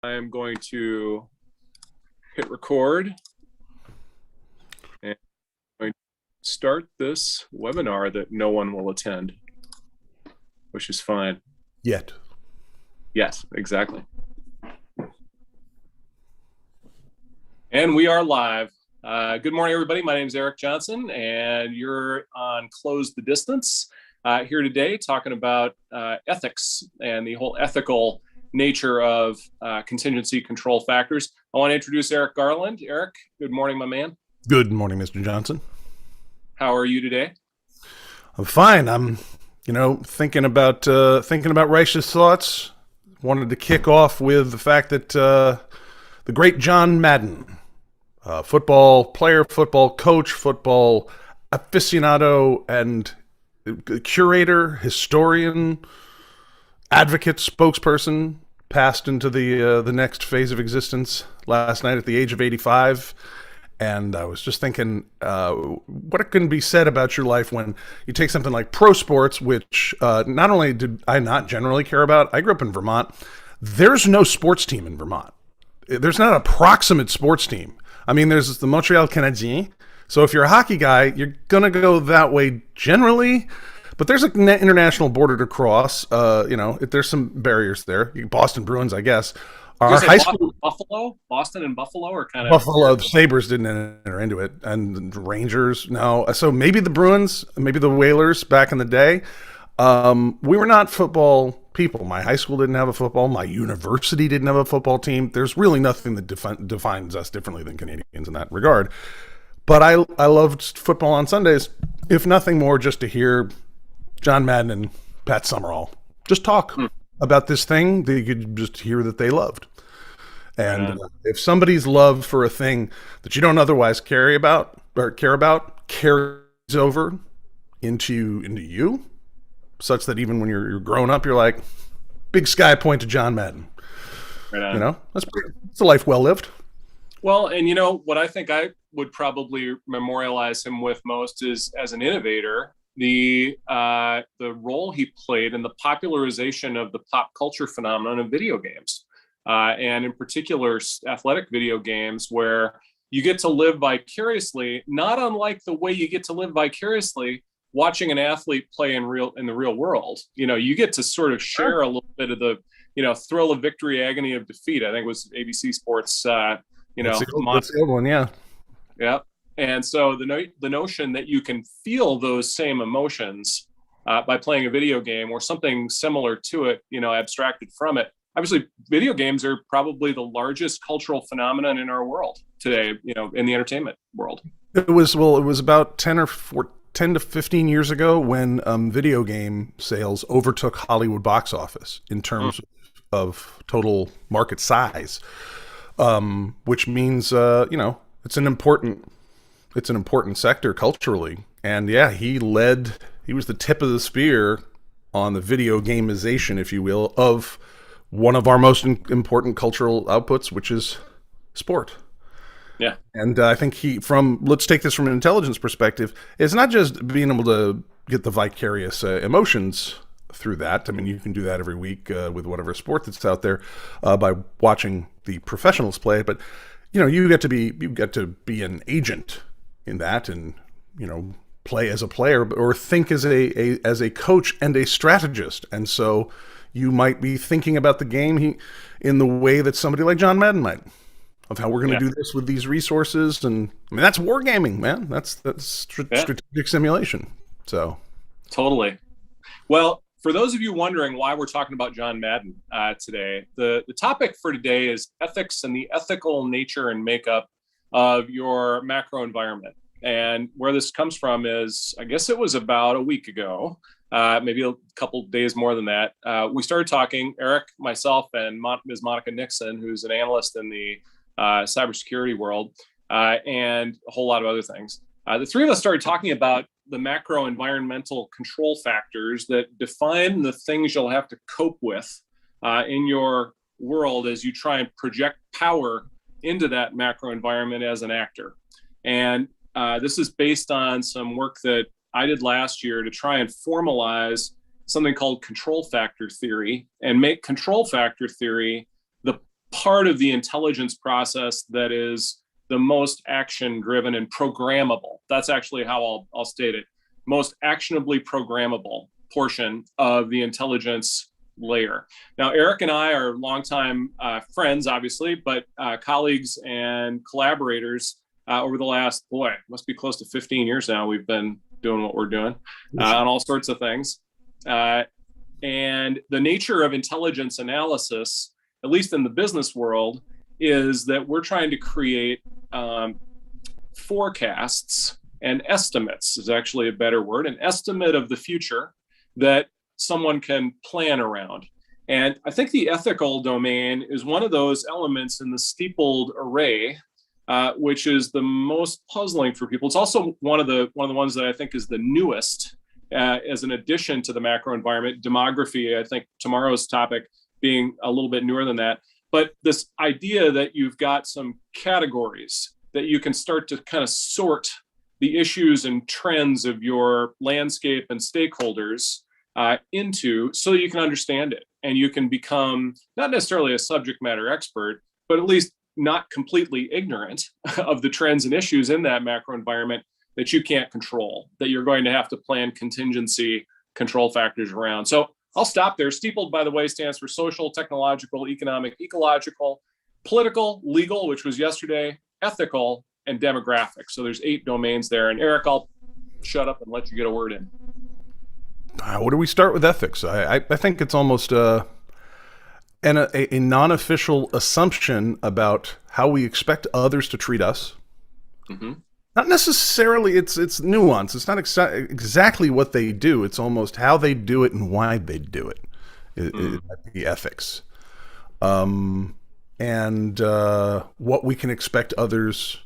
I'm going to hit record and I'm going to start this webinar that no one will attend, which is fine. Yet. Yes, exactly. And we are live. Good morning, everybody. My name is Eric Johnson, and you're on Close the Distance here today talking about ethics and the whole ethical nature of contingency control factors. I want to introduce Eric Garland. Eric, good morning, my man. Good morning, Mr. Johnson. How are you today? I'm fine. I'm, thinking about righteous thoughts. Wanted to kick off with the fact that the great John Madden, football player, football coach, football aficionado, and curator, historian, advocate, spokesperson, passed into the next phase of existence last night at the age of 85. And I was just thinking, what can be said about your life when you take something like pro sports, which not only did I not generally care about, I grew up in Vermont. There's no sports team in Vermont. There's not a proximate sports team. I mean, there's the Montreal Canadiens. So if you're a hockey guy, you're going to go that way generally. But there's an international border to cross. There's some barriers there. Boston Bruins, I guess. Our high school, Boston and Buffalo are kind of Buffalo. The Sabres didn't enter into it, and the Rangers. No, so maybe the Bruins, maybe the Whalers back in the day. We were not football people. My high school didn't have a football. My university didn't have a football team. There's really nothing that defines us differently than Canadians in that regard. But I loved football on Sundays, if nothing more, just to hear John Madden and Pat Summerall just talk about this thing that you could just hear that they loved. And if somebody's love for a thing that you don't otherwise care about carries over into you, such that even when you're grown up, you're like, big sky point to John Madden. Right on. It's a life well lived. Well, and what I think I would probably memorialize him with most is as an innovator, the role he played in the popularization of the pop culture phenomenon of video games, and in particular athletic video games, where you get to live vicariously, not unlike the way you get to live vicariously watching an athlete play in the real world. You get to sort of share a little bit of the thrill of victory, agony of defeat. I think it was ABC Sports. That's the old one, yeah. Yeah. And so the notion that you can feel those same emotions by playing a video game or something similar to it, abstracted from it. Obviously, video games are probably the largest cultural phenomenon in our world today, in the entertainment world. It was about 10 to 15 years ago when video game sales overtook Hollywood box office in terms of total market size, which means, it's an important sector culturally. And yeah, he was the tip of the spear on the video gamization, if you will, of one of our most important cultural outputs, which is sport. Yeah. And I think let's take this from an intelligence perspective. It's not just being able to get the vicarious emotions through that. I mean, you can do that every week with whatever sport that's out there by watching the professionals play. But, you get to be an agent in that and, play as a player or think as a coach and a strategist. And so you might be thinking about the game in the way that somebody like John Madden might, of how we're going to do this with these resources. And I mean, that's wargaming, man. That's strategic simulation. So totally. Well, for those of you wondering why we're talking about John Madden today, the topic for today is ethics and the ethical nature and makeup of your macro environment. And where this comes from is, I guess it was about a week ago, maybe a couple days more than that. We started talking, Eric, myself, and Ms. Monica Nixon, who's an analyst in the cybersecurity world, and a whole lot of other things. The three of us started talking about the macro environmental control factors that define the things you'll have to cope with in your world as you try and project power into that macro environment as an actor. And this is based on some work that I did last year to try and formalize something called control factor theory and make control factor theory part of the intelligence process that is the most action driven and programmable. That's actually how I'll state it. Most actionably programmable portion of the intelligence layer. Now, Eric and I are longtime friends, obviously, but colleagues and collaborators over the last, must be close to 15 years now. We've been doing what we're doing on all sorts of things. And the nature of intelligence analysis, at least in the business world, is that we're trying to create forecasts and estimates is actually a better word, an estimate of the future that someone can plan around. And I think the ethical domain is one of those elements in the steepled array, which is the most puzzling for people. It's also one of the ones that I think is the newest as an addition to the macro environment. Demography, I think tomorrow's topic being a little bit newer than that. But this idea that you've got some categories that you can start to kind of sort the issues and trends of your landscape and stakeholders into, so that you can understand it and you can become not necessarily a subject matter expert, but at least not completely ignorant of the trends and issues in that macro environment that you can't control, that you're going to have to plan contingency control factors around. So I'll stop there. STEEPLED, by the way, stands for social, technological, economic, ecological, political, legal, which was yesterday, ethical, and demographic. So there's 8 domains there. And Eric, I'll shut up and let you get a word in. Where do we start with ethics? I think it's almost a non-official assumption about how we expect others to treat us. Mm-hmm. Not necessarily, it's nuanced. It's not exactly what they do. It's almost how they do it and why they do it. It might be ethics. And what we can expect others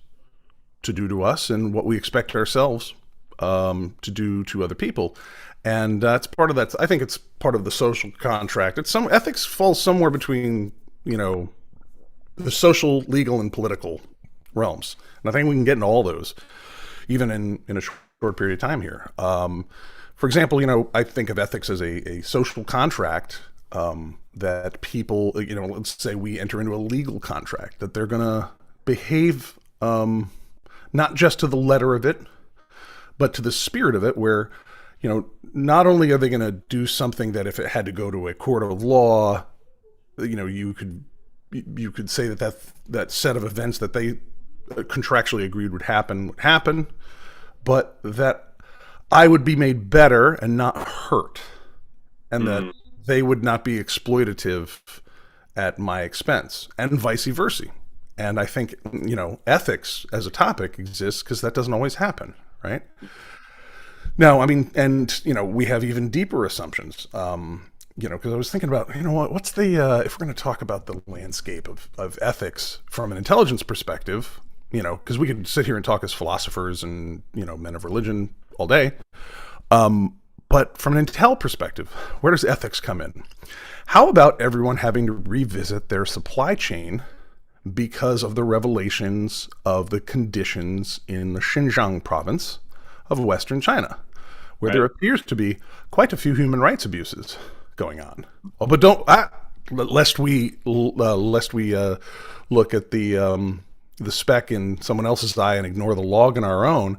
to do to us and what we expect ourselves to do to other people. And that's part of that. I think it's part of the social contract. Ethics falls somewhere between, the social, legal, and political realms. And I think we can get into all those, even in a short period of time here. For example, I think of ethics as a social contract that people, let's say we enter into a legal contract, that they're going to behave not just to the letter of it, but to the spirit of it, where, not only are they going to do something that if it had to go to a court of law, you could say that set of events that they contractually agreed would happen, but that I would be made better and not hurt, and that they would not be exploitative at my expense, and vice versa. And I think, ethics as a topic exists because that doesn't always happen, right? Now, we have even deeper assumptions, because I was thinking about, what's the, if we're going to talk about the landscape of ethics from an intelligence perspective, because we could sit here and talk as philosophers and, men of religion all day. But from an intel perspective, where does ethics come in? How about everyone having to revisit their supply chain because of the revelations of the conditions in the Xinjiang province of Western China, where there appears to be quite a few human rights abuses going on? Oh, but lest we look at the speck in someone else's eye and ignore the log in our own.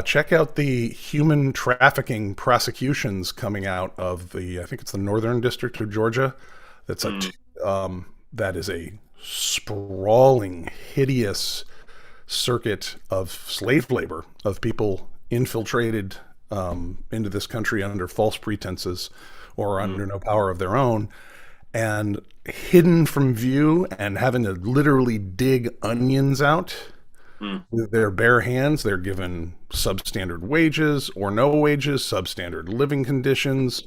Check out the human trafficking prosecutions coming out of I think it's the Northern District of Georgia. That is a sprawling, hideous circuit of slave labor, of people infiltrated into this country under false pretenses or under no power of their own, and hidden from view and having to literally dig onions out with their bare hands. They're given substandard wages or no wages, substandard living conditions,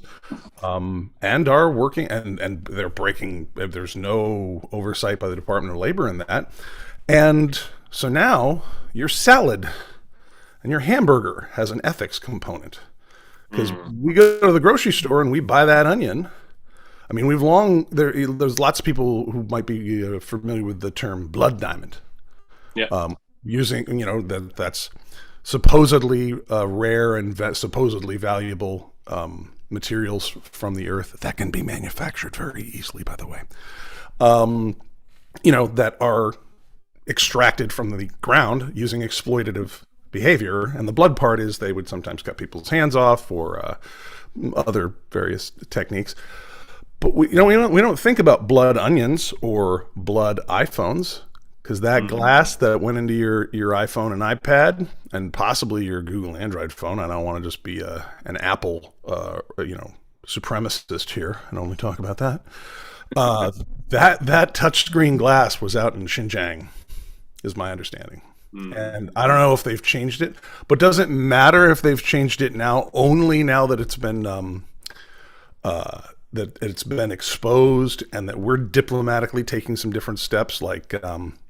and are working, and they're breaking. There's no oversight by the Department of Labor in that. And so now your salad and your hamburger has an ethics component, because we go to the grocery store and we buy that onion. There's lots of people who might be familiar with the term blood diamond. Yeah. Using, that's supposedly rare and supposedly valuable materials from the earth that can be manufactured very easily, by the way. that are extracted from the ground using exploitative behavior. And the blood part is they would sometimes cut people's hands off or other various techniques. But we don't think about blood onions or blood iPhones, because that glass that went into your iPhone and iPad and possibly your Google Android phone. I don't want to just be an Apple supremacist here and only talk about that. That touchscreen glass was out in Xinjiang, is my understanding. And I don't know if they've changed it, but doesn't matter if they've changed it now, only now that it's been exposed and that we're diplomatically taking some different steps. Like,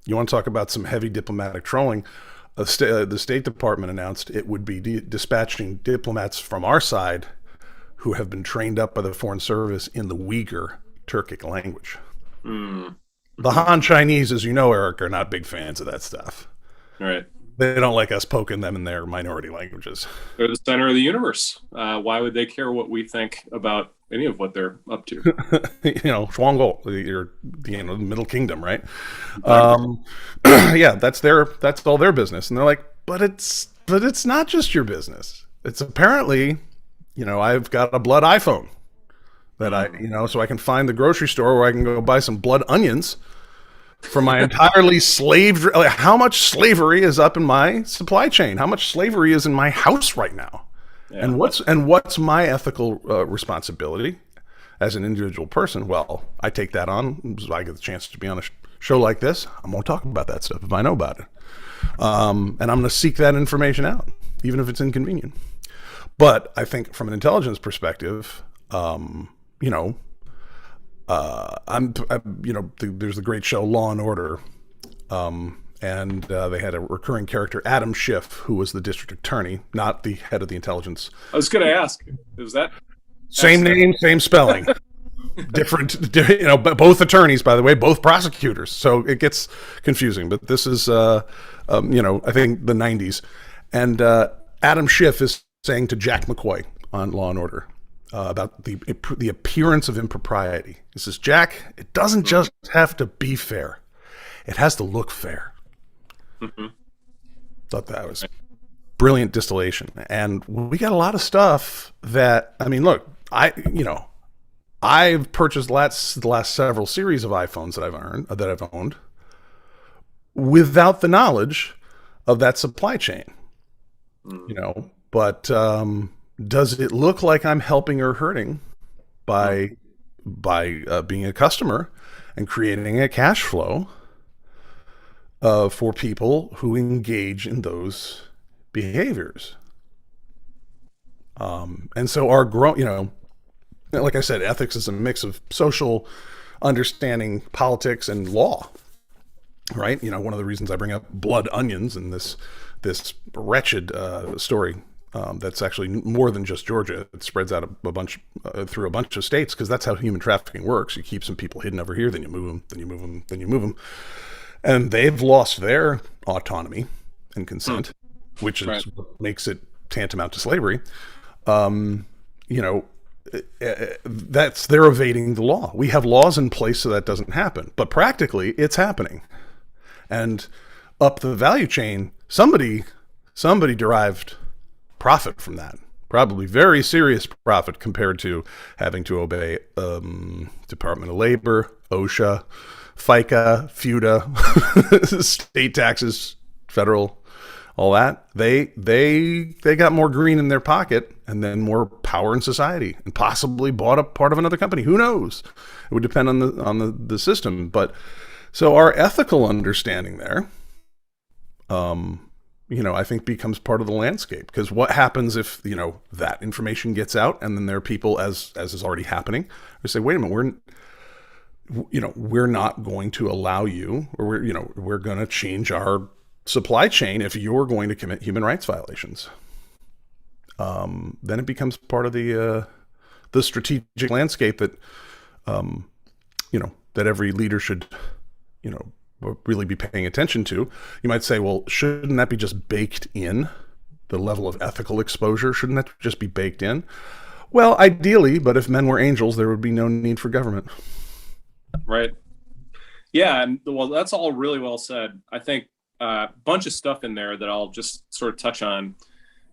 you want to talk about some heavy diplomatic trolling? The State Department announced it would be dispatching diplomats from our side who have been trained up by the Foreign Service in the Uyghur Turkic language. The Han Chinese, as you know, Eric, are not big fans of that stuff. Right. They don't like us poking them in their minority languages. They're the center of the universe. Why would they care what we think about any of what they're up to? Shuanggo, the Middle Kingdom, right? Yeah, that's all their business. And they're like, but it's not just your business. It's apparently, I've got a blood iPhone that so I can find the grocery store where I can go buy some blood onions for my entirely how much slavery is up in my supply chain? How much slavery is in my house right now? Yeah. And what's my ethical responsibility as an individual person? Well, I take that on. I get the chance to be on a show like this. I'm going to talk about that stuff if I know about it. And I'm going to seek that information out, even if it's inconvenient. But I think from an intelligence perspective, there's the great show Law and Order, and they had a recurring character, Adam Schiff, who was the district attorney, not the head of the intelligence. I was going to ask, is that same name, same spelling, different? Both attorneys, by the way, both prosecutors, so it gets confusing. But this is, I think the '90s, and Adam Schiff is saying to Jack McCoy on Law and Order, about the appearance of impropriety. He says, Jack, it doesn't just have to be fair. It has to look fair. Thought that was brilliant distillation. And we got a lot of stuff that, look, I've purchased the last several series of iPhones that I've owned without the knowledge of that supply chain. But does it look like I'm helping or hurting by being a customer and creating a cash flow for people who engage in those behaviors? And so our like I said, ethics is a mix of social understanding, politics, and law. Right? One of the reasons I bring up blood onions and this wretched story. That's actually more than just Georgia. It spreads out a bunch through a bunch of states, because that's how human trafficking works. You keep some people hidden over here, then you move them, then you move them, then you move them, and they've lost their autonomy and consent, which is what makes it tantamount to slavery. That's they're evading the law. We have laws in place so that doesn't happen, but practically it's happening. And up the value chain, somebody derived profit from that, probably very serious profit compared to having to obey Department of Labor, OSHA, FICA, FUTA, state taxes, federal, all that. They got more green in their pocket and then more power in society, and possibly bought up part of another company. Who knows? It would depend on the system. But so our ethical understanding there, I think becomes part of the landscape, because what happens if, that information gets out and then there are people, as is already happening, who say, wait a minute, we're not going to allow you, or we're going to change our supply chain if you're going to commit human rights violations. Then it becomes part of the strategic landscape that, that every leader should, really be paying attention to. You might say, well, shouldn't that be just baked in? The level of ethical exposure, shouldn't that just be baked in? Well, ideally, but if men were angels, there would be no need for government. Right. Yeah, and well, that's all really well said. I think a bunch of stuff in there that I'll just sort of touch on.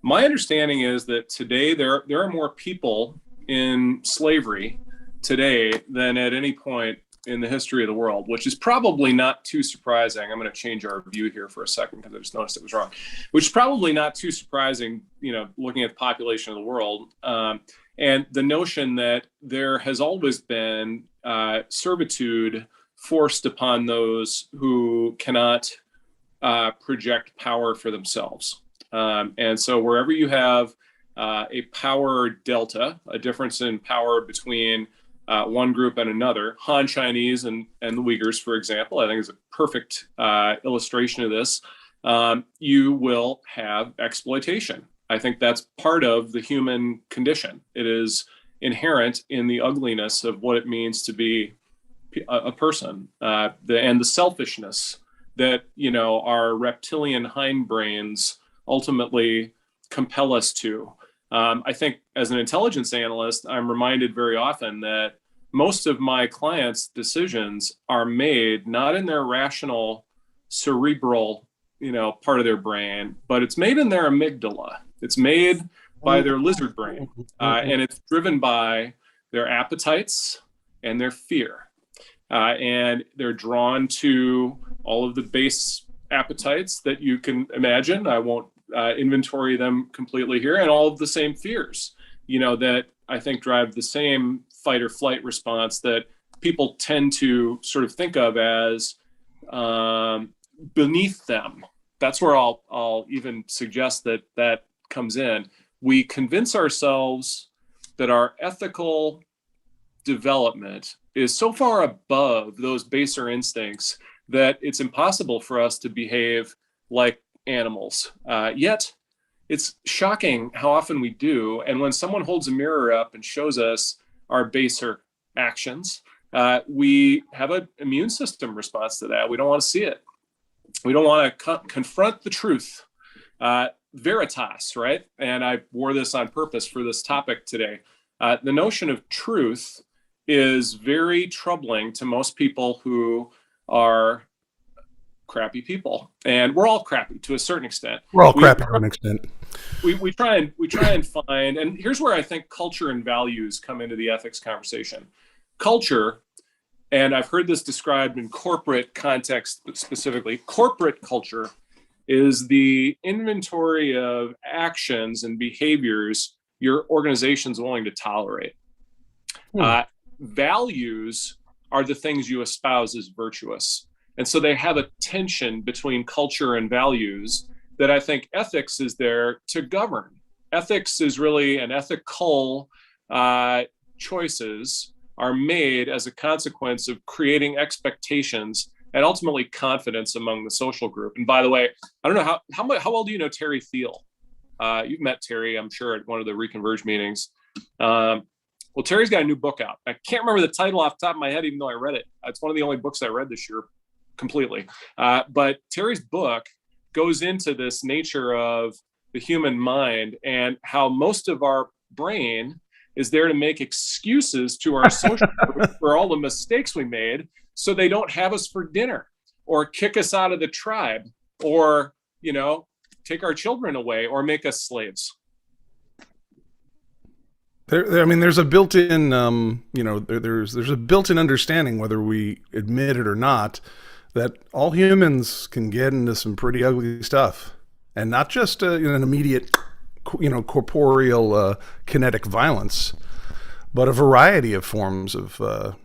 My understanding is that today there are more people in slavery today than at any point in the history of the world, which is probably not too surprising. I'm going to change our view here for a second because I just noticed it was wrong, which is probably not too surprising, looking at the population of the world. And the notion that there has always been servitude forced upon those who cannot project power for themselves. And so wherever you have a power delta, a difference in power between one group and another, Han Chinese and the Uyghurs, for example, I think is a perfect illustration of this, you will have exploitation. I think that's part of the human condition. It is inherent in the ugliness of what it means to be a person, and the selfishness that, our reptilian hindbrains ultimately compel us to. I think as an intelligence analyst, I'm reminded very often that most of my clients' decisions are made not in their rational, cerebral, part of their brain, but it's made in their amygdala. It's made by their lizard brain, and it's driven by their appetites and their fear. And they're drawn to all of the base appetites that you can imagine. I won't inventory them completely here, and all of the same fears, that I think drive the same fight or flight response that people tend to sort of think of as beneath them. That's where I'll even suggest that comes in. We convince ourselves that our ethical development is so far above those baser instincts that it's impossible for us to behave like animals. Yet, it's shocking how often we do. And when someone holds a mirror up and shows us our baser actions, we have an immune system response to that. We don't want to see it. We don't want to confront the truth. Veritas, right? And I wore this on purpose for this topic today. The notion of truth is very troubling to most people who are crappy people, and we're all crappy to a certain extent. We're all crappy to an extent. We try and find, and here's where I think culture and values come into the ethics conversation. Culture, and I've heard this described in corporate context specifically, corporate culture is the inventory of actions and behaviors your organization's willing to tolerate. Values are the things you espouse as virtuous. And so they have a tension between culture and values that I think ethics is there to govern. Ethics is really an ethical choices are made as a consequence of creating expectations and ultimately confidence among the social group. And by the way, I don't know how well do you know Terry Thiel? You've met Terry, I'm sure, at one of the Reconverge meetings. Well, Terry's got a new book out. I can't remember the title off the top of my head, even though I read it. It's one of the only books I read this year completely. But Terry's book goes into this nature of the human mind and how most of our brain is there to make excuses to our social group for all the mistakes we made so they don't have us for dinner or kick us out of the tribe or, take our children away or make us slaves. There's a built-in, there's a built-in understanding, whether we admit it or not, that all humans can get into some pretty ugly stuff, and not just an immediate, corporeal, kinetic violence, but a variety of forms of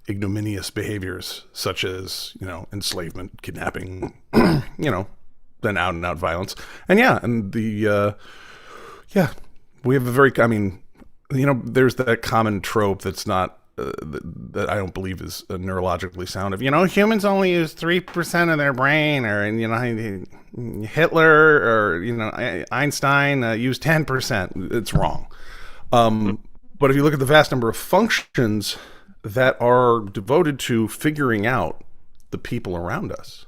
ignominious behaviors, such as enslavement, kidnapping, then out and out violence, and we have a very, there's that common trope that's not, that I don't believe is neurologically sound of, humans only use 3% of their brain, or, Hitler or, Einstein used 10%. It's wrong. But if you look at the vast number of functions that are devoted to figuring out the people around us,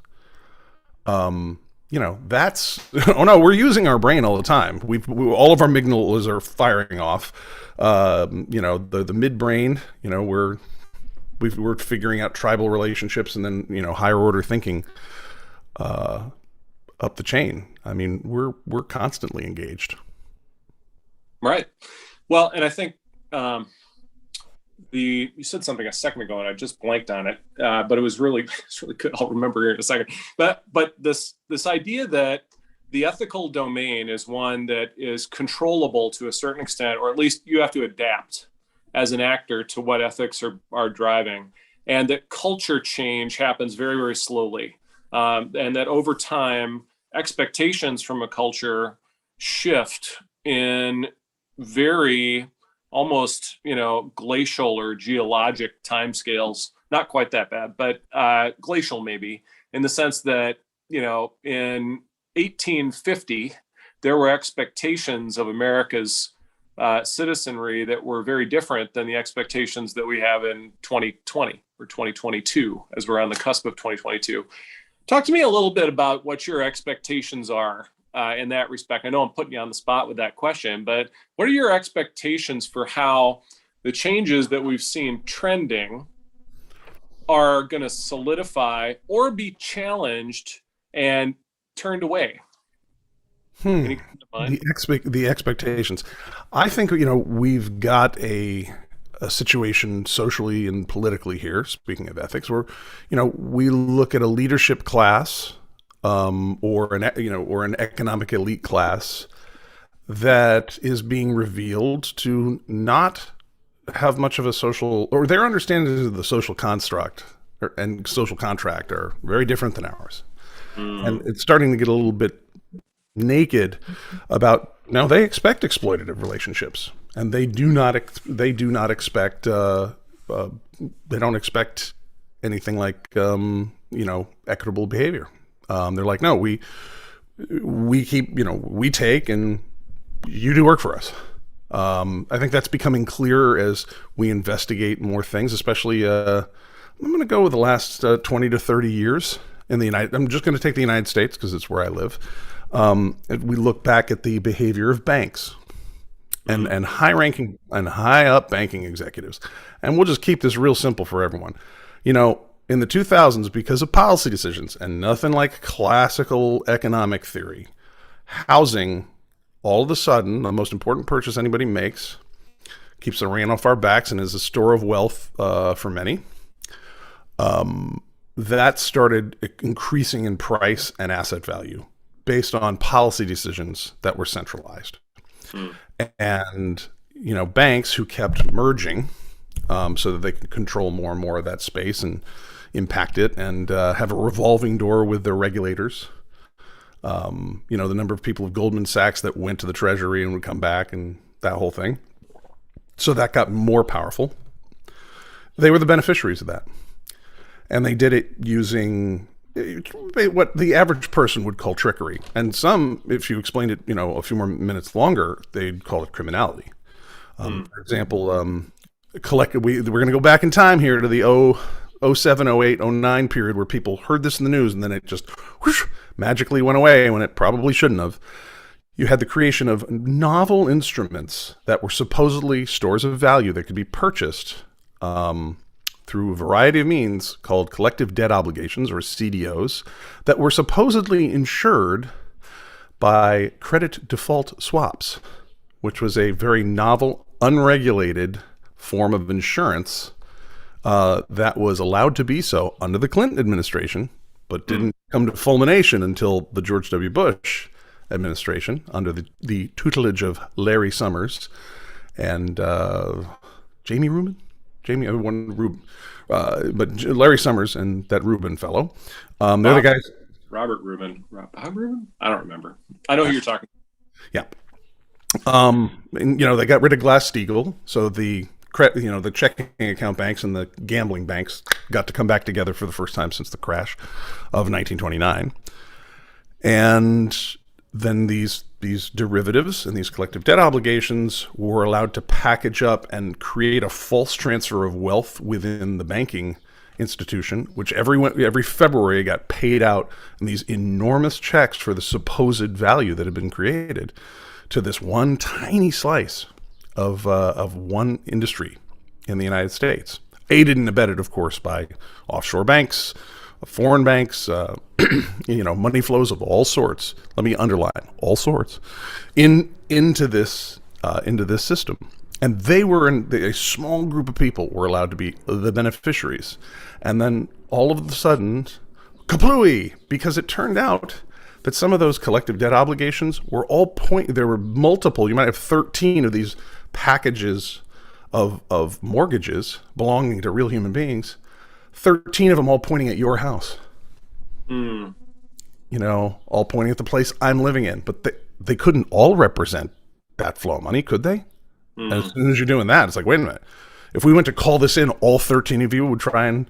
that's, oh no, we're using our brain all the time. All of our amygdalas are firing off. The midbrain, we're we're figuring out tribal relationships and then, higher order thinking up the chain. I mean, we're constantly engaged. Right. Well, and I think you said something a second ago, and I just blanked on it, but it was really good. I'll remember here in a second. But this idea that the ethical domain is one that is controllable to a certain extent, or at least you have to adapt as an actor to what ethics are driving, and that culture change happens very, very slowly, and that over time expectations from a culture shift in very almost glacial or geologic timescales. Not quite that bad, but glacial maybe, in the sense that in 1850 there were expectations of America's citizenry that were very different than the expectations that we have in 2020 or 2022, as we're on the cusp of 2022. Talk to me a little bit about what your expectations are in that respect. I know I'm putting you on the spot with that question, but what are your expectations for how the changes that we've seen trending are going to solidify or be challenged and turned away? The expectations. I think, we've got a situation socially and politically here, speaking of ethics, where, we look at a leadership class or an economic elite class that is being revealed to not have much of a social, or their understanding of the social construct and social contract are very different than ours. And it's starting to get a little bit naked about, now they expect exploitative relationships, and they do not expect they don't expect anything like equitable behavior. They're like, no, we keep, we take and you do work for us. I think that's becoming clearer as we investigate more things, especially I'm going to go with the last 20 to 30 years in the I'm just going to take the United States because it's where I live. We look back at the behavior of banks and high-ranking and high-up banking executives. And we'll just keep this real simple for everyone. In the 2000s, because of policy decisions and nothing like classical economic theory, housing, all of a sudden, the most important purchase anybody makes, keeps the rain off our backs and is a store of wealth for many. That started increasing in price and asset value based on policy decisions that were centralized. And, banks who kept merging so that they could control more and more of that space and impact it and have a revolving door with their regulators. The number of people of Goldman Sachs that went to the Treasury and would come back and that whole thing. So that got more powerful. They were the beneficiaries of that. And they did it using what the average person would call trickery. And some, if you explained it, a few more minutes longer, they'd call it criminality. For example, we're going to go back in time here to the 07, 08, 09 period where people heard this in the news and then it just whoosh, magically went away when it probably shouldn't have. You had the creation of novel instruments that were supposedly stores of value that could be purchased through a variety of means called collective debt obligations, or CDOs, that were supposedly insured by credit default swaps, which was a very novel, unregulated form of insurance that was allowed to be so under the Clinton administration, but didn't come to fulmination until the George W. Bush administration under the tutelage of Larry Summers and Jamie Rubin? But Larry Summers and that Rubin fellow. They're the guys. Robert Rubin? I don't remember. I know who you're talking about. Yeah. They got rid of GlassSteagall, so the checking account banks and the gambling banks got to come back together for the first time since the crash of 1929. And then these derivatives and these collective debt obligations were allowed to package up and create a false transfer of wealth within the banking institution, which every February got paid out in these enormous checks for the supposed value that had been created to this one tiny slice of one industry in the United States. aided and abetted, of course, by offshore banks, foreign banks, money flows of all sorts. Let me underline all sorts into this system. And they were a small group of people were allowed to be the beneficiaries. And then all of a sudden, kaplooey, because it turned out that some of those collective debt obligations were there were multiple, you might have 13 of these packages of mortgages belonging to real human beings, 13 of them all pointing at your house. All pointing at the place I'm living in. But they couldn't all represent that flow of money, could they? And as soon as you're doing that, it's like, wait a minute. If we went to call this in, all 13 of you would try and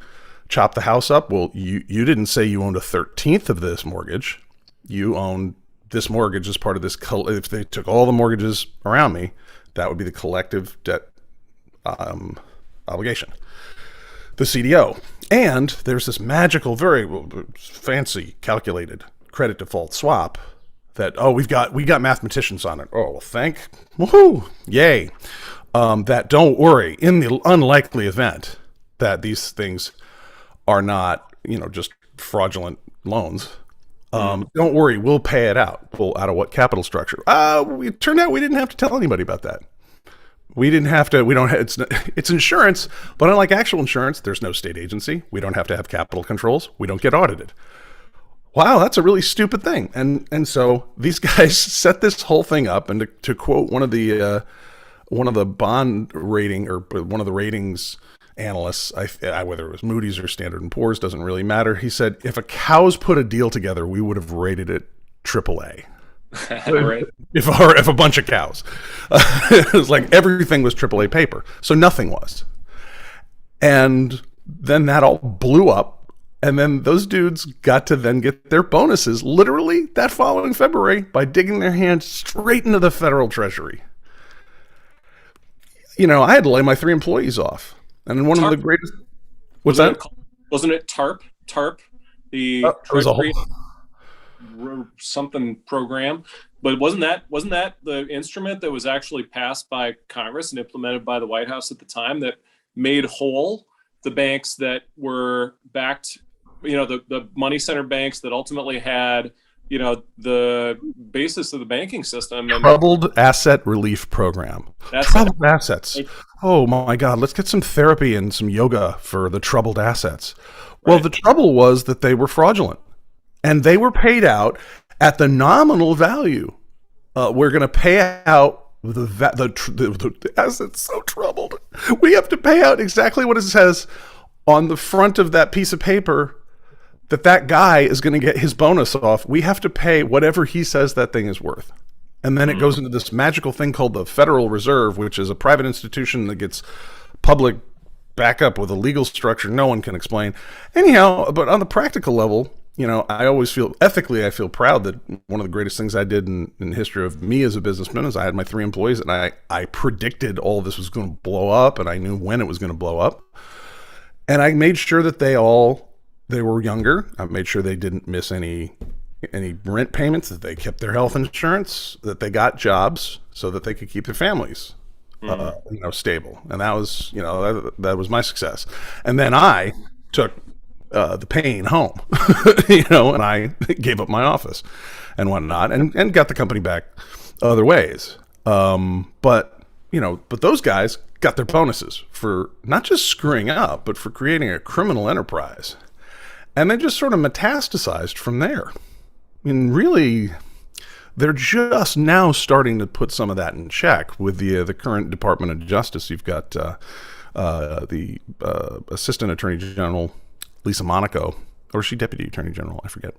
chop the house up. Well, you didn't say you owned a 13th of this mortgage. You owned this mortgage as part of this. If they took all the mortgages around me, that would be the collective debt obligation, the CDO. And there's this magical, very fancy, calculated credit default swap that, we got mathematicians on it. Oh, well, woohoo, yay. That don't worry, in the unlikely event that these things are not, just fraudulent loans, don't worry, we'll pay it out. Well, out of what capital structure? It turned out we didn't have to tell anybody about that. We didn't have to, it's insurance, but unlike actual insurance, there's no state agency. We don't have to have capital controls. We don't get audited. Wow, that's a really stupid thing. And so these guys set this whole thing up, and to quote one of the bond rating, or one of the ratings analysts, whether it was Moody's or Standard & Poor's, doesn't really matter. He said, if a cow's put a deal together, we would have rated it AAA. Right. If a bunch of cows. It was like everything was AAA paper. So nothing was. And then that all blew up. And then those dudes got to then get their bonuses literally that following February by digging their hands straight into the federal treasury. I had to lay my 3 employees off. And in one TARP? of the greatest... What's that? Wasn't it TARP? TARP, the Treasury something program. But wasn't that the instrument that was actually passed by Congress and implemented by the White House at the time that made whole the banks that were backed, the money center banks that ultimately had, the basis of the banking system? And Troubled Asset Relief Program. Troubled assets. Oh my God, let's get some therapy and some yoga for the troubled assets. Well, the trouble was that they were fraudulent, and they were paid out at the nominal value. We're going to pay out the assets so troubled. We have to pay out exactly what it says on the front of that piece of paper, that guy is going to get his bonus off. We have to pay whatever he says that thing is worth. And then it goes into this magical thing called the Federal Reserve, which is a private institution that gets public backup with a legal structure no one can explain. Anyhow, but on the practical level, I always feel, ethically, I feel proud that one of the greatest things I did in the history of me as a businessman is I had my 3 employees, and I predicted all this was going to blow up, and I knew when it was going to blow up. And I made sure that they were younger. I made sure they didn't miss any rent payments, that they kept their health insurance, that they got jobs so that they could keep their families stable. And that was, that was my success. And then I took the pain home, and I gave up my office and whatnot, and got the company back other ways. But those guys got their bonuses for not just screwing up, but for creating a criminal enterprise. And they just sort of metastasized from there. I mean, really, they're just now starting to put some of that in check with the current Department of Justice. You've got the Assistant Attorney General, Lisa Monaco, or is she Deputy Attorney General? I forget.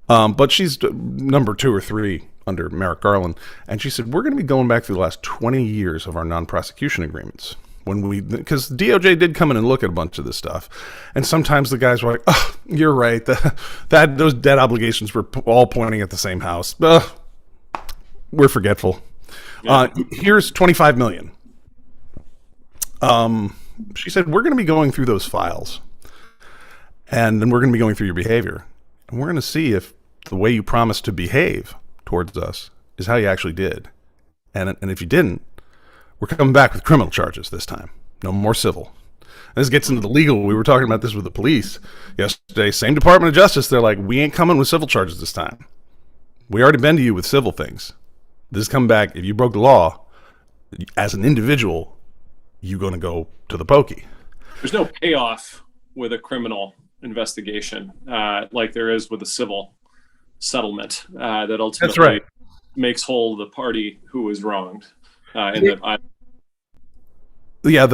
But she's number 2 or 3 under Merrick Garland. And she said, we're going to be going back through the last 20 years of our non-prosecution agreements. Because DOJ did come in and look at a bunch of this stuff. And sometimes the guys were like, oh, you're right. Those debt obligations were all pointing at the same house. We're forgetful. Yeah. Here's $25 million. She said, we're going to be going through those files. And then we're going to be going through your behavior. And we're going to see if the way you promised to behave towards us is how you actually did. And if you didn't, we're coming back with criminal charges this time. No more civil. This gets into the legal. We were talking about this with the police yesterday. Same Department of Justice. They're like, we ain't coming with civil charges this time. We already been to you with civil things. This is coming back. If you broke the law as an individual, you're going to go to the pokey. There's no payoff with a criminal investigation like there is with a civil settlement that ultimately makes whole the party who was wronged. The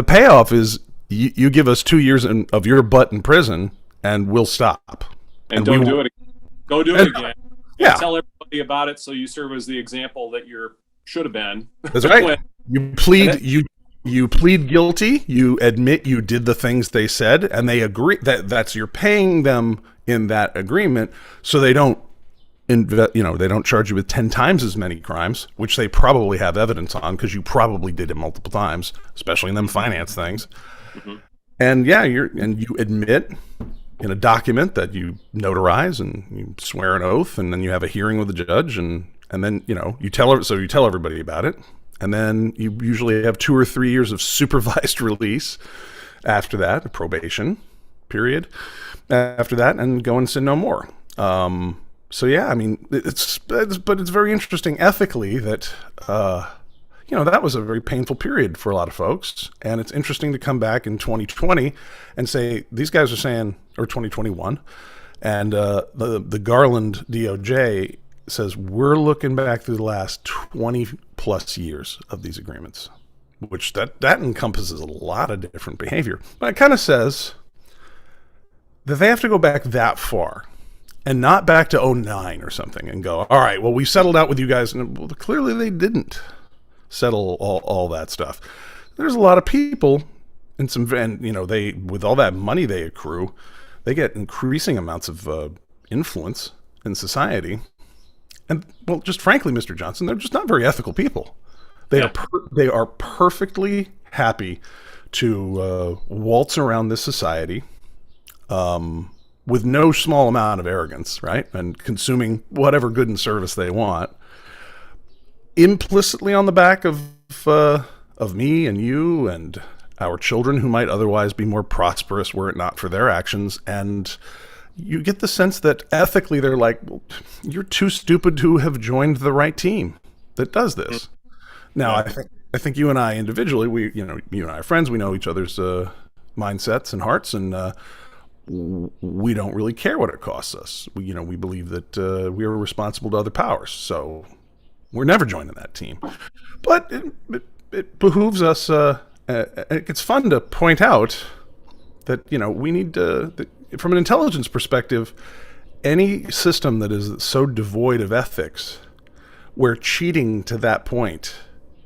payoff is you give us 2 years of your butt in prison, and we'll stop. And don't do it again. Don't do it again. Yeah. Tell everybody about it so you serve as the example that you should have been. That's right. You plead guilty. You admit you did the things they said, and they agree that's you're paying them in that agreement, so they don't they don't charge you with 10 times as many crimes, which they probably have evidence on because you probably did it multiple times, especially in them finance things. Mm-hmm. And you admit in a document that you notarize and you swear an oath, and then you have a hearing with the judge, and then you tell everybody about it, and then you usually have 2 or 3 years of supervised release after that, a probation period after that, and go and sin no more. So yeah, I mean, it's very interesting ethically that that was a very painful period for a lot of folks, and it's interesting to come back in 2020 and say these guys are saying, or 2021, and the Garland DOJ says we're looking back through the last 20 plus years of these agreements, which that encompasses a lot of different behavior. But it kind of says that they have to go back that far and not back to 2009 or something and go, all right, well, we settled out with you guys. And well, clearly they didn't settle all that stuff. There's a lot of people they, with all that money they accrue, they get increasing amounts of influence in society. And well, just frankly, Mr. Johnson, they're just not very ethical people. They are perfectly happy to waltz around this society with no small amount of arrogance, right? And consuming whatever good and service they want, implicitly on the back of me and you and our children who might otherwise be more prosperous were it not for their actions. And you get the sense that ethically they're like, well, you're too stupid to have joined the right team that does this. Now, I think you and I individually, you and I are friends. We know each other's mindsets and hearts, and we don't really care what it costs us. We believe that we are responsible to other powers, so we're never joining that team. But it behooves us. It's fun to point out that we need to. From an intelligence perspective, any system that is so devoid of ethics, where cheating to that point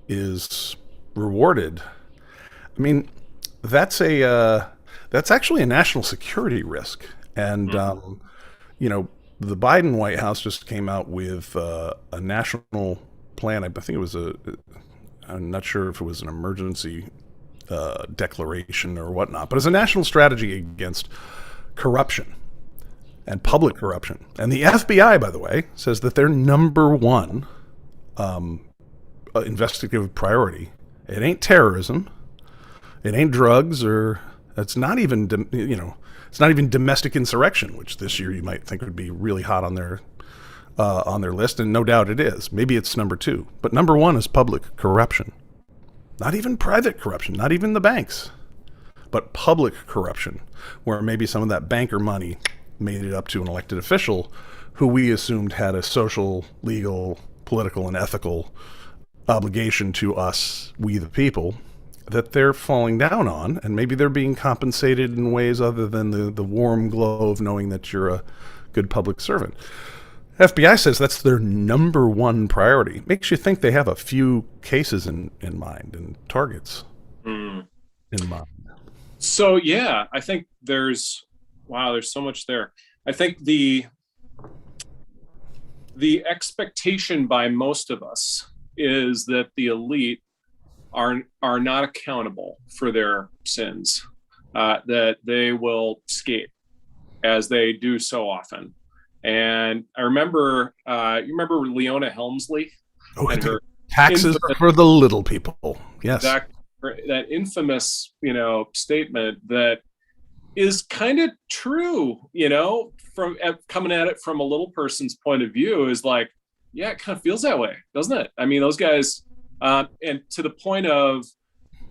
is rewarded, I mean, that's actually a national security risk. And the Biden White House just came out with a national plan. I think it was I'm not sure if it was an emergency declaration or whatnot, but it's a national strategy against corruption and public corruption. And the FBI, by the way, says that their number one investigative priority, it ain't terrorism, it ain't drugs, or it's not even it's not even domestic insurrection, which this year you might think would be really hot on their list, and no doubt it is. Maybe it's number 2, but number 1 is public corruption. Not even private corruption, not even the banks, but public corruption, where maybe some of that banker money made it up to an elected official who we assumed had a social, legal, political, and ethical obligation to us, we the people, that they're falling down on, and maybe they're being compensated in ways other than the warm glow of knowing that you're a good public servant. FBI says that's their number 1 priority. Makes you think they have a few cases in mind and targets in mind. So yeah, I think there's so much there. I think the expectation by most of us is that the elite are not accountable for their sins, that they will skate as they do so often. And I remember, you remember Leona Helmsley? Oh, and her taxes are for the little people. Yes. Exactly. that infamous, statement that is kind of true, from coming at it from a little person's point of view is like, yeah, it kind of feels that way, doesn't it? I mean, those guys, and to the point of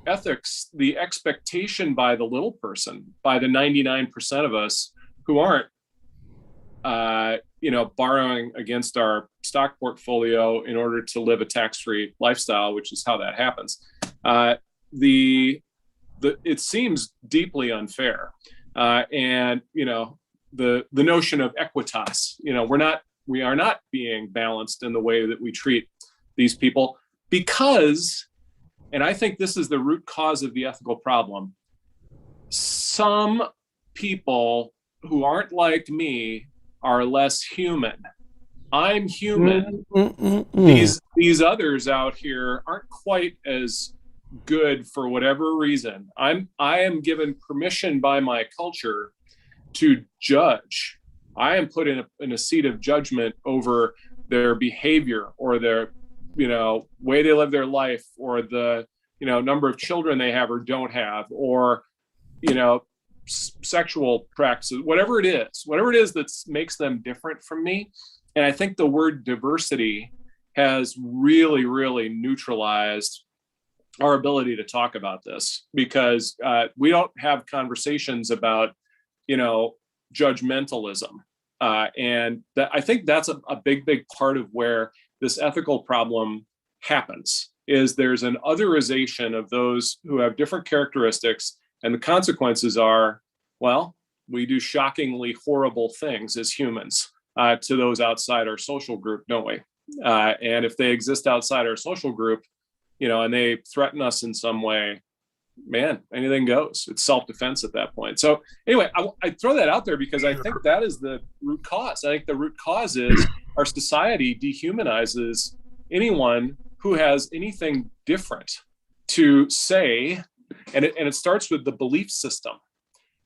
ethics, the expectation by the little person, by the 99% of us who aren't, borrowing against our stock portfolio in order to live a tax-free lifestyle, which is how that happens. It seems deeply unfair. And the notion of equitas, we are not being balanced in the way that we treat these people because, and I think this is the root cause of the ethical problem. Some people who aren't like me are less human. I'm human. These others out here aren't quite as good for whatever reason. I am given permission by my culture to judge. I am put in a seat of judgment over their behavior or their way they live their life, or the number of children they have or don't have, or sexual practices, whatever it is that makes them different from me. And I think the word diversity has really, really neutralized our ability to talk about this, because we don't have conversations about, judgmentalism. And I think that's a big, big part of where this ethical problem happens, is there's an otherization of those who have different characteristics. And the consequences are, well, we do shockingly horrible things as humans to those outside our social group, don't we? And if they exist outside our social group, and they threaten us in some way, man, anything goes. It's self-defense at that point. So anyway, I throw that out there because I think that is the root cause. I think the root cause is our society dehumanizes anyone who has anything different to say. And it starts with the belief system.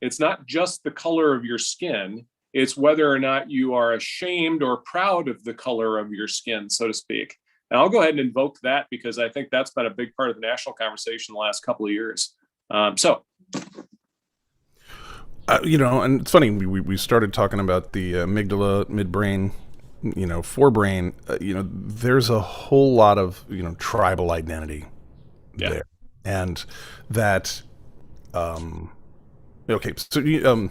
It's not just the color of your skin. It's whether or not you are ashamed or proud of the color of your skin, so to speak. And I'll go ahead and invoke that because I think that's been a big part of the national conversation the last couple of years. And it's funny, we started talking about the amygdala, midbrain, forebrain. There's a whole lot of, tribal identity there. And that, okay, so you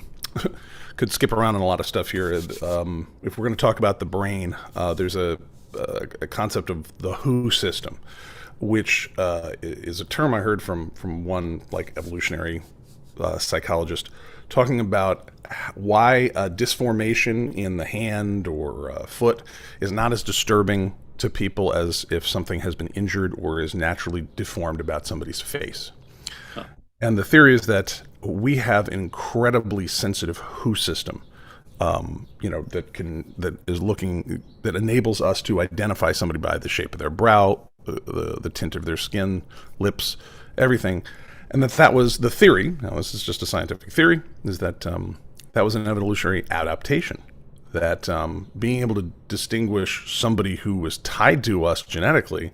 could skip around on a lot of stuff here. If we're going to talk about the brain, there's a concept of the WHO system, which is a term I heard from one evolutionary psychologist talking about why a disformation in the hand or foot is not as disturbing to people as if something has been injured or is naturally deformed about somebody's face. Huh. And the theory is that we have an incredibly sensitive WHO system. That enables us to identify somebody by the shape of their brow, the tint of their skin, lips, everything. And that was the theory. Now, this is just a scientific theory, is that that was an evolutionary adaptation. That being able to distinguish somebody who was tied to us genetically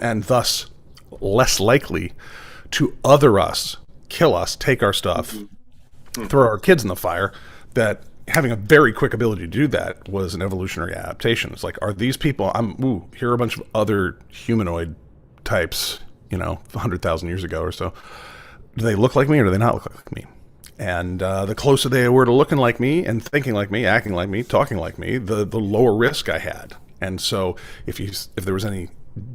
and thus less likely to other us, kill us, take our stuff, throw our kids in the fire, that having a very quick ability to do that was an evolutionary adaptation. It's like, are these people, here are a bunch of other humanoid types, 100,000 years ago or so. Do they look like me or do they not look like me? And the closer they were to looking like me and thinking like me, acting like me, talking like me, the lower risk I had. And so if there was any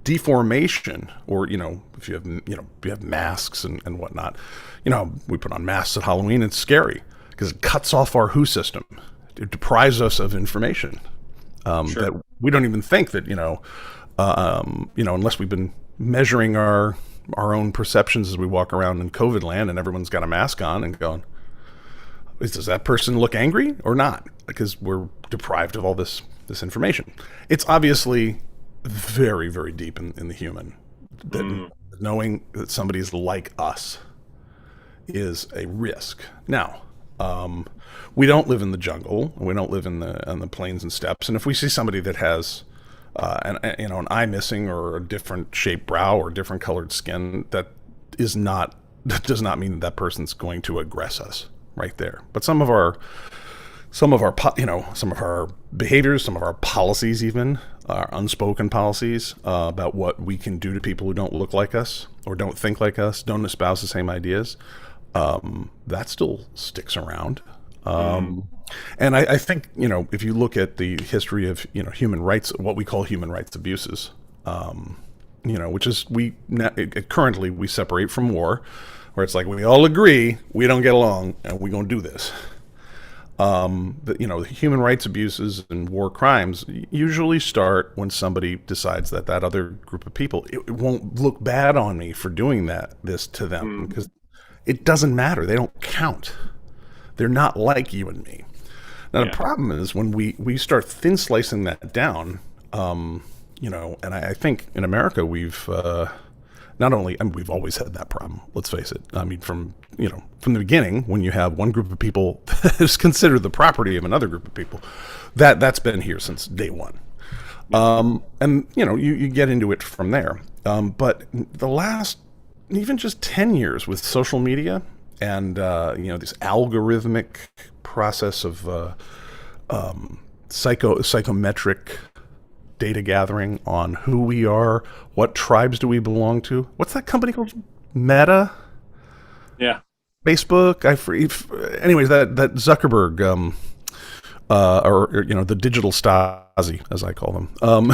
deformation, or if you have masks and whatnot, we put on masks at Halloween. It's scary because it cuts off our WHO system. It deprives us of information that we don't even think that unless we've been measuring our own perceptions as we walk around in COVID land and everyone's got a mask on and going, does that person look angry or not? Because we're deprived of all this information. It's obviously very, very deep in the human. That knowing that somebody's like us is a risk. Now, we don't live in the jungle. We don't live on the plains and steppes. And if we see somebody that has an eye missing or a different shaped brow or different colored skin, that does not mean that person's going to aggress us right there. But some of our behaviors, some of our policies, even our unspoken policies about what we can do to people who don't look like us or don't think like us, don't espouse the same ideas, that still sticks around. And I think, if you look at the history of, human rights, what we call human rights abuses, which is currently we separate from war, where it's like we all agree we don't get along and we're going to do this. The human rights abuses and war crimes usually start when somebody decides that other group of people, it won't look bad on me for doing this to them, because it doesn't matter. They don't count. They're not like you and me. Now, the problem is when we start thin slicing that down, and I think in America we've we've always had that problem. Let's face it. I mean, from the beginning, when you have one group of people that is considered the property of another group of people, that's been here since day one. And you get into it from there. But the last even just 10 years with social media and this algorithmic process of psychometric data gathering on who we are, what tribes do we belong to. What's that company called? Meta? Yeah. Facebook? Anyways, that Zuckerberg, the digital Stasi, as I call them,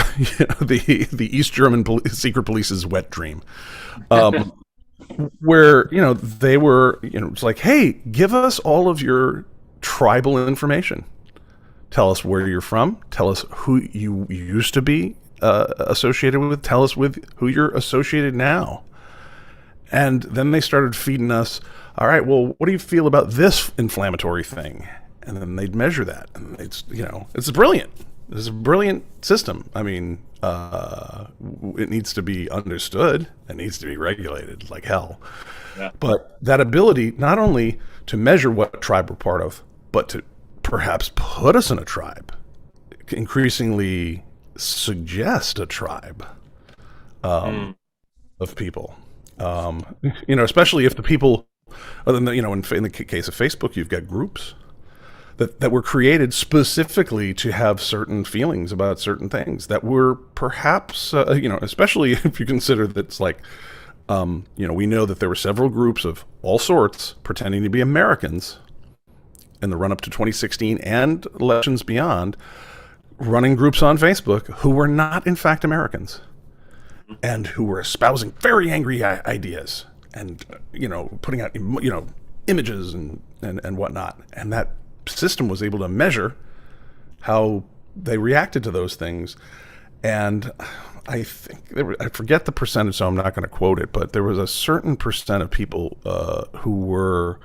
the East German secret police's wet dream, where they were, it's like, hey, give us all of your tribal information. Tell us where you're from. Tell us who you used to be associated with. Tell us with who you're associated now. And then they started feeding us, all right, well, what do you feel about this inflammatory thing? And then they'd measure that. And it's brilliant. It's a brilliant system. I mean, it needs to be understood. It needs to be regulated like hell. Yeah. But that ability not only to measure what tribe we're part of, but to perhaps put us in a tribe, increasingly suggest a tribe of people. Especially if the people, other than in the case of Facebook, you've got groups that were created specifically to have certain feelings about certain things that were perhaps, especially if you consider that it's like, we know that there were several groups of all sorts pretending to be Americans in the run-up to 2016 and elections beyond, running groups on Facebook who were not, in fact, Americans, and who were espousing very angry ideas and, putting out, images and whatnot. And that system was able to measure how they reacted to those things. And I think I forget the percentage, so I'm not going to quote it, but there was a certain percent of people who were,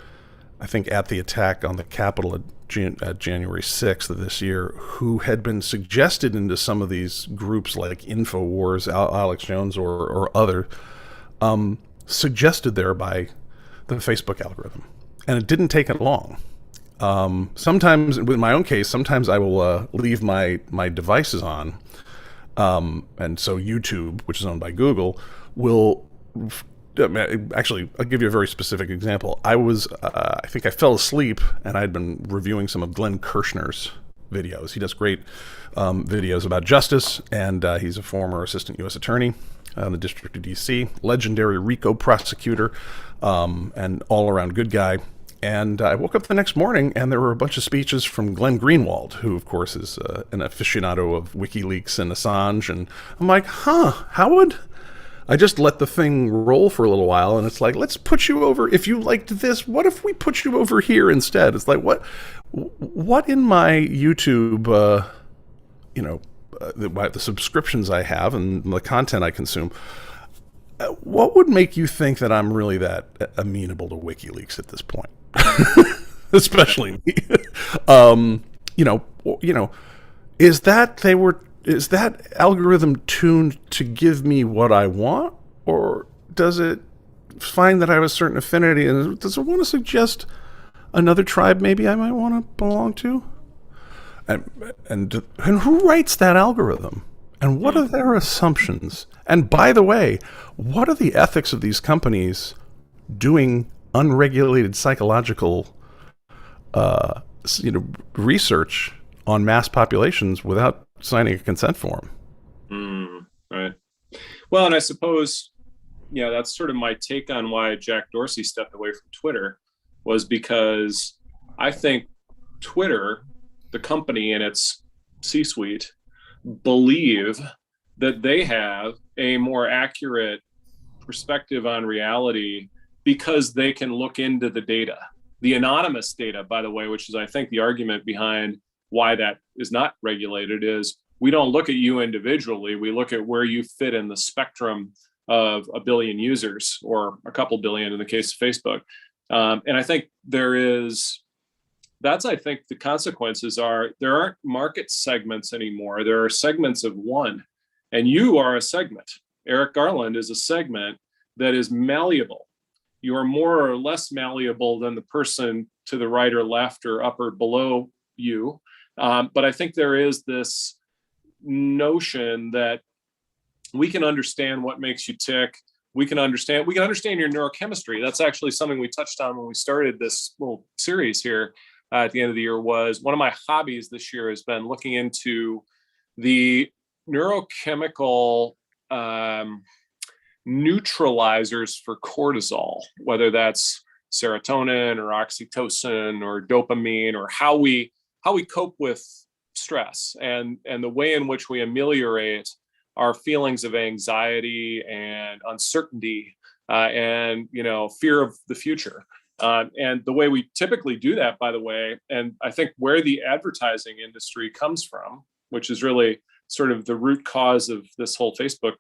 I think, at the attack on the Capitol at January 6th of this year, who had been suggested into some of these groups like InfoWars, Alex Jones or other, suggested there by the Facebook algorithm. And it didn't take it long. Sometimes, in my own case, sometimes I will leave my devices on. And so YouTube, which is owned by Google, will... Actually, I'll give you a very specific example. I think I fell asleep, and I'd been reviewing some of Glenn Kirshner's videos. He does great videos about justice, and he's a former assistant U.S. attorney in the District of D.C., legendary RICO prosecutor, and all-around good guy. And I woke up the next morning, and there were a bunch of speeches from Glenn Greenwald, who, of course, is an aficionado of WikiLeaks and Assange. And I'm like, how would... I just let the thing roll for a little while, and it's like, let's put you over. If you liked this, what if we put you over here instead? It's like, what in my YouTube, the subscriptions I have and the content I consume, what would make you think that I'm really that amenable to WikiLeaks at this point? Especially me. Is that algorithm tuned to give me what I want, or does it find that I have a certain affinity, and does it want to suggest another tribe maybe I might want to belong to? And who writes that algorithm? And what are their assumptions? And by the way, what are the ethics of these companies doing unregulated psychological research on mass populations without signing a consent form? Right. Well, and I suppose, that's sort of my take on why Jack Dorsey stepped away from Twitter, was because I think Twitter, the company and its C-suite, believe that they have a more accurate perspective on reality because they can look into the data. The anonymous data, by the way, which is, I think, the argument behind why that is not regulated, is we don't look at you individually. We look at where you fit in the spectrum of a billion users, or a couple billion in the case of Facebook. And I think I think the consequences are, there aren't market segments anymore. There are segments of one, and you are a segment. Eric Garland is a segment that is malleable. You are more or less malleable than the person to the right or left or up or below you. But I think there is this notion that we can understand what makes you tick. We can understand your neurochemistry. That's actually something we touched on when we started this little series here at the end of the year. Was one of my hobbies this year has been looking into the neurochemical neutralizers for cortisol, whether that's serotonin or oxytocin or dopamine, or how we cope with stress, and the way in which we ameliorate our feelings of anxiety and uncertainty, and fear of the future. And the way we typically do that, by the way, and I think where the advertising industry comes from, which is really sort of the root cause of this whole Facebook,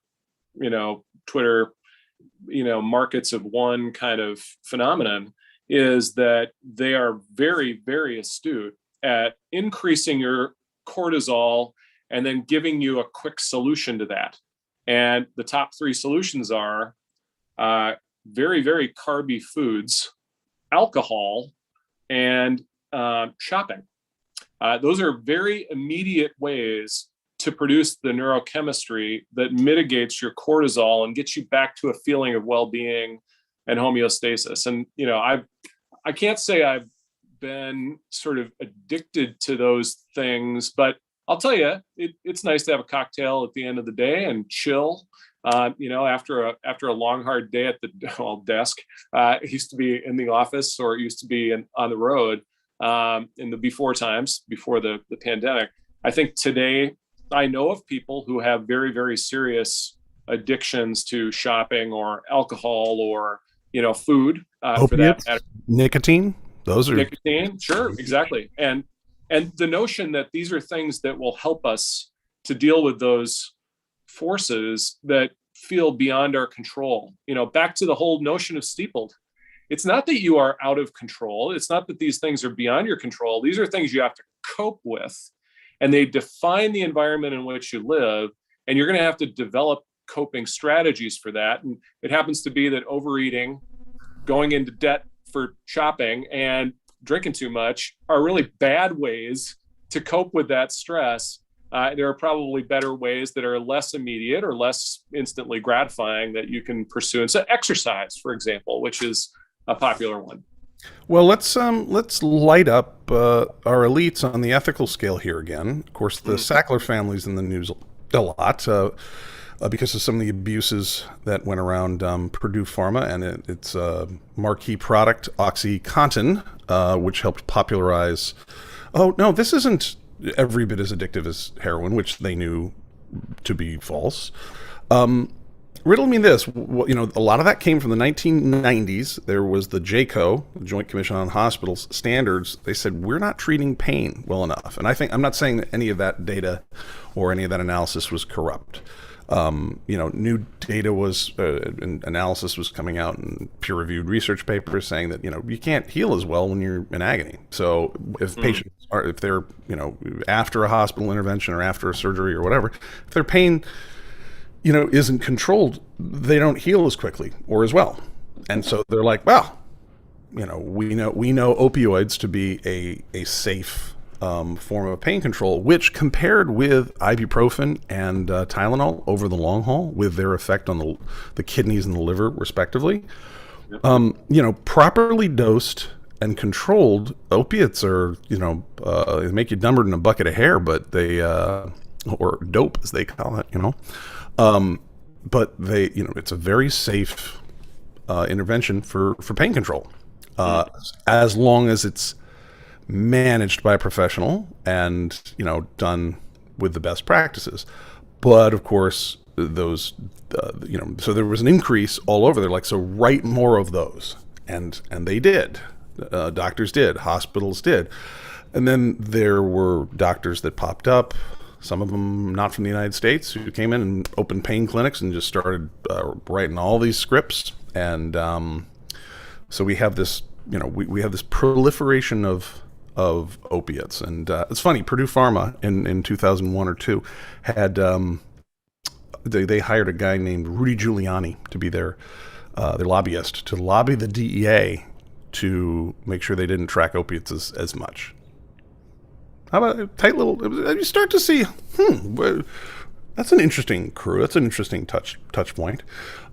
Twitter, markets of one kind of phenomenon, is that they are very, very astute at increasing your cortisol and then giving you a quick solution to that. And the top three solutions are very, very carby foods, alcohol, and shopping. Those are very immediate ways to produce the neurochemistry that mitigates your cortisol and gets you back to a feeling of well-being and homeostasis. And, I can't say I've been sort of addicted to those things, but I'll tell you, it's nice to have a cocktail at the end of the day and chill. After a long, hard day at the desk. It used to be in the office, or it used to be on the road in the before times, before the pandemic. I think today I know of people who have very, very serious addictions to shopping or alcohol or, food, for that matter. Nicotine. Those are nicotine. Sure, exactly. And the notion that these are things that will help us to deal with those forces that feel beyond our control. Back to the whole notion of STEEPLED. It's not that you are out of control. It's not that these things are beyond your control. These are things you have to cope with, and they define the environment in which you live, and you're going to have to develop coping strategies for that. And it happens to be that overeating, going into debt for shopping, and drinking too much are really bad ways to cope with that stress. There are probably better ways that are less immediate or less instantly gratifying that you can pursue. And so exercise, for example, which is a popular one. Well, let's light up our elites on the ethical scale here again. Of course, the Sackler family's in the news a lot because of some of the abuses that went around Purdue Pharma and its marquee product, OxyContin, which helped popularize. Oh no, this isn't every bit as addictive as heroin, which they knew to be false. Riddle me this. A lot of that came from the 1990s. There was the JCO, the Joint Commission on Hospitals standards. They said, we're not treating pain well enough. And I'm not saying that any of that data or any of that analysis was corrupt. New data was, analysis was coming out in peer-reviewed research papers saying that, you can't heal as well when you're in agony. So if patients are, if they're, after a hospital intervention or after a surgery or whatever, if their pain, isn't controlled, they don't heal as quickly or as well. And so they're like, well, we know opioids to be a safe form of pain control, which compared with ibuprofen and Tylenol over the long haul, with their effect on the kidneys and the liver, respectively, properly dosed and controlled, opiates are, they make you dumber than a bucket of hair, but they, or dope as they call it, but they, it's a very safe intervention for pain control, as long as it's managed by a professional and done with the best practices. But of course, those so there was an increase all over. They're like, so write more of those, and they did. Doctors did, hospitals did, and then there were doctors that popped up. Some of them not from the United States, who came in and opened pain clinics and just started writing all these scripts. And so we have this, we have this proliferation of opiates. And it's funny, Purdue Pharma in 2001 or 2 had they hired a guy named Rudy Giuliani to be their lobbyist, to lobby the DEA to make sure they didn't track opiates as much. How about a tight little? You start to see, that's an interesting crew. That's an interesting touch point.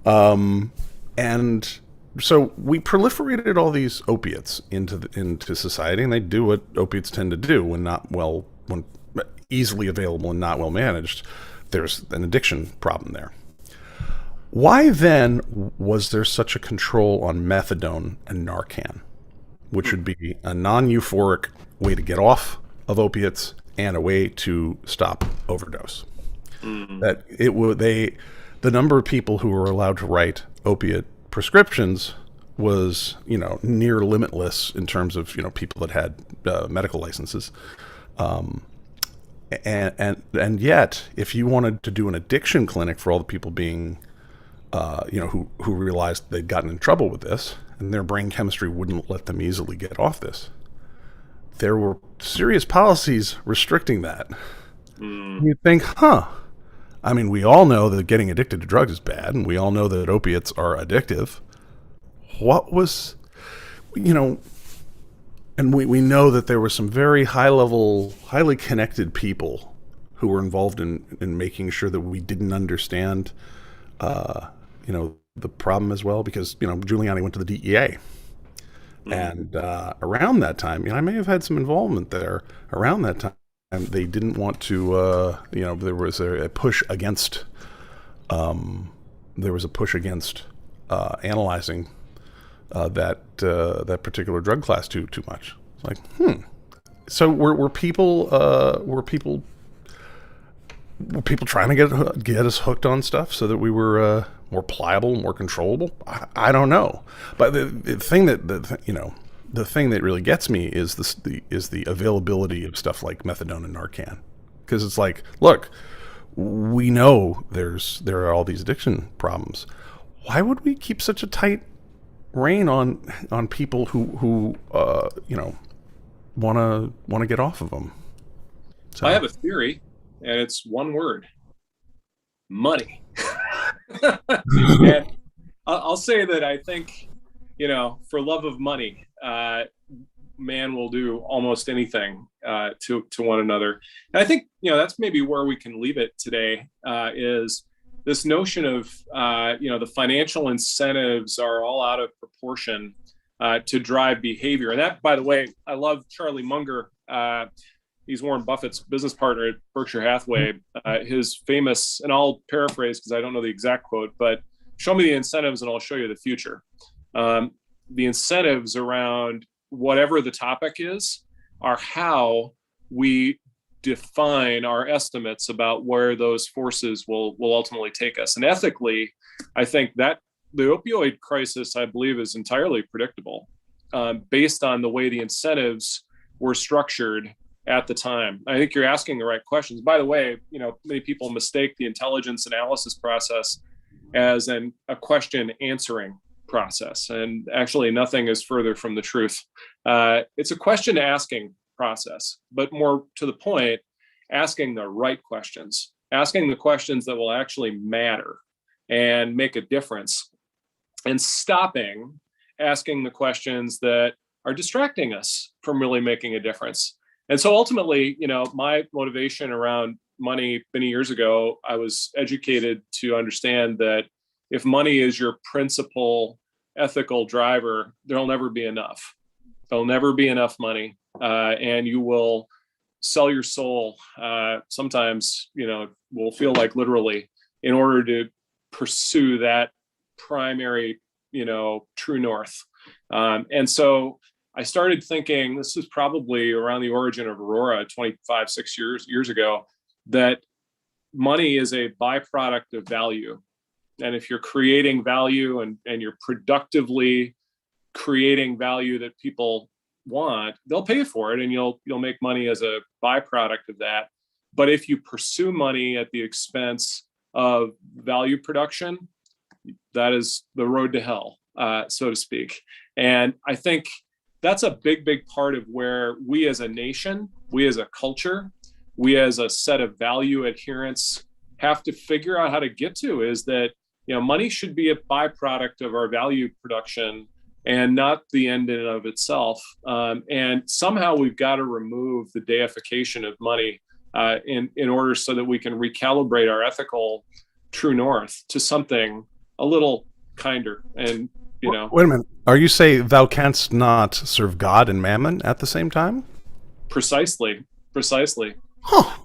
And so we proliferated all these opiates into society, and they do what opiates tend to do when easily available and not well managed. There's an addiction problem there. Why then was there such a control on methadone and Narcan, which would be a non-euphoric way to get off of opiates and a way to stop overdose? That the number of people who were allowed to write opiate prescriptions was near limitless in terms of people that had medical licenses, and yet if you wanted to do an addiction clinic for all the people being who realized they'd gotten in trouble with this and their brain chemistry wouldn't let them easily get off this, there were serious policies restricting that. You think, I mean, we all know that getting addicted to drugs is bad, and we all know that opiates are addictive. What was, and we know that there were some very high-level, highly connected people who were involved in making sure that we didn't understand, the problem as well, because, Giuliani went to the DEA. And around that time, I may have had some involvement there. Around that time, they didn't want to, there was a push against, analyzing that particular drug class too much. It's like, So were people trying to get us hooked on stuff so that we were more pliable, more controllable? I don't know. But the thing that really gets me is the availability of stuff like methadone and Narcan, because it's like, look, we know there are all these addiction problems. Why would we keep such a tight rein on people who want to get off of them? So. I have a theory, and it's one word: money. And I'll say that I think, for love of money, man will do almost anything to one another. And I think, that's maybe where we can leave it today, is this notion of, the financial incentives are all out of proportion to drive behavior. And that, by the way, I love Charlie Munger. He's Warren Buffett's business partner at Berkshire Hathaway. His famous, and I'll paraphrase because I don't know the exact quote, but show me the incentives and I'll show you the future. The incentives around whatever the topic is are how we define our estimates about where those forces will ultimately take us. And ethically, I think that the opioid crisis, I believe, is entirely predictable based on the way the incentives were structured at the time. I think you're asking the right questions. By the way, many people mistake the intelligence analysis process as a question answering process. And actually nothing is further from the truth. It's a question asking process, but more to the point, asking the right questions, asking the questions that will actually matter and make a difference, and stopping asking the questions that are distracting us from really making a difference. And so ultimately, my motivation around money many years ago, I was educated to understand that if money is your principal ethical driver, there'll never be enough. There'll never be enough money, and you will sell your soul. Sometimes, will feel like literally, in order to pursue that primary, true north. And so I started thinking, this is probably around the origin of Aurora 6 years ago, that money is a byproduct of value. And if you're creating value and you're productively creating value that people want, they'll pay for it, and you'll make money as a byproduct of that. But if you pursue money at the expense of value production, that is the road to hell, so to speak. And I think that's a big part of where we as a nation, we as a culture, we as a set of value adherents have to figure out how to get to, is that, money should be a byproduct of our value production and not the end in and of itself. And somehow we've got to remove the deification of money in order so that we can recalibrate our ethical true north to something a little kinder. And, Wait a minute. Are you saying thou canst not serve God and mammon at the same time? Precisely. Huh.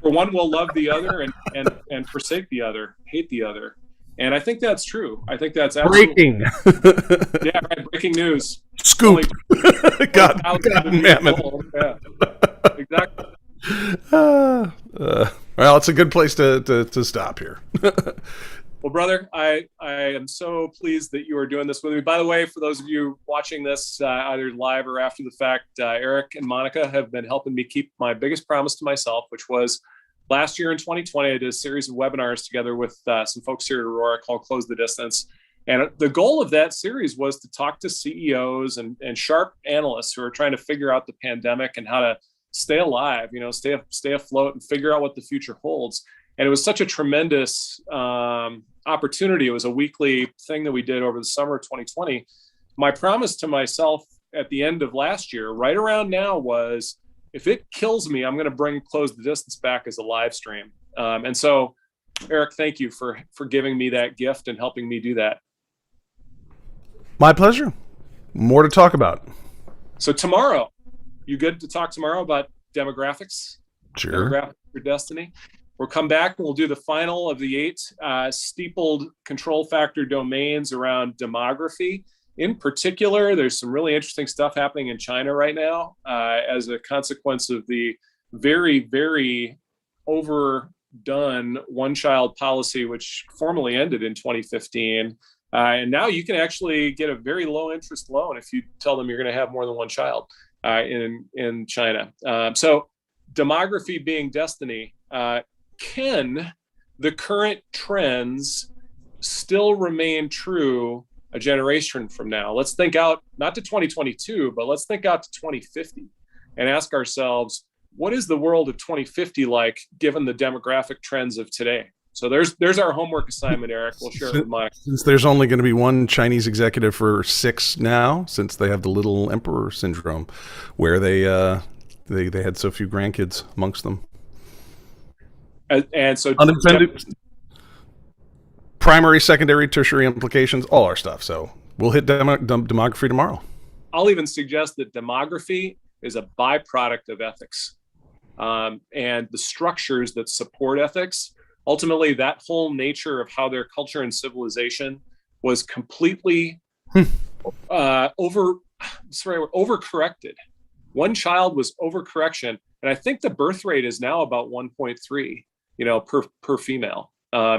For one will love the other and forsake the other, hate the other. And I think that's true. I think that's absolutely breaking. Yeah, right. Breaking news. Scoop. God and mammon. Yeah, exactly. Well, it's a good place to stop here. Well, brother, I am so pleased that you are doing this with me. By the way, for those of you watching this either live or after the fact, Eric and Monica have been helping me keep my biggest promise to myself, which was last year in 2020, I did a series of webinars together with some folks here at Aurora called Close the Distance. And the goal of that series was to talk to CEOs and sharp analysts who are trying to figure out the pandemic and how to stay alive, stay afloat and figure out what the future holds. And it was such a tremendous opportunity. It was a weekly thing that we did over the summer of 2020. My promise to myself at the end of last year, right around now, was if it kills me, I'm going to bring Close the Distance back as a live stream. And so, Eric, thank you for giving me that gift and helping me do that. My pleasure. More to talk about. So tomorrow, you good to talk tomorrow about demographics? Sure. Demographics for destiny. We'll come back and we'll do the final of the 8 steepled control factor domains around demography. In particular, there's some really interesting stuff happening in China right now as a consequence of the very, very overdone one-child policy, which formally ended in 2015. And now you can actually get a very low-interest loan if you tell them you're going to have more than one child in China. So demography being destiny, can the current trends still remain true a generation from now? Let's think out, not to 2022, but let's think out to 2050 and ask ourselves, what is the world of 2050 like given the demographic trends of today? So there's our homework assignment, Eric. We'll share it with Mike. Since there's only going to be one Chinese executive for 6 now, since they have the little emperor syndrome, where they had so few grandkids amongst them. And so unintended primary, secondary, tertiary implications, all our stuff. So we'll hit demography tomorrow. I'll even suggest that demography is a byproduct of ethics, and the structures that support ethics. Ultimately, that whole nature of how their culture and civilization was completely overcorrected. One child was overcorrection, and I think the birth rate is now about 1.3, per female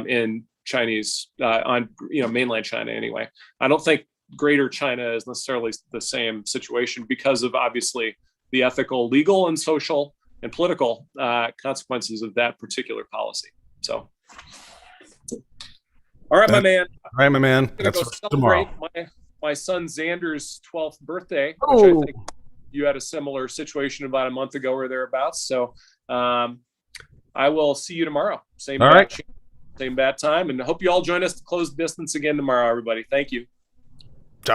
in Chinese on mainland China anyway. I don't think Greater China is necessarily the same situation because of obviously the ethical, legal, and social and political consequences of that particular policy. So, all right, my man. All right, my man. I'm going to go celebrate my son Xander's 12th birthday, which I think you had a similar situation about a month ago or thereabouts. So I will see you tomorrow. Same bat time. And I hope you all join us to Close the Distance again tomorrow, everybody. Thank you.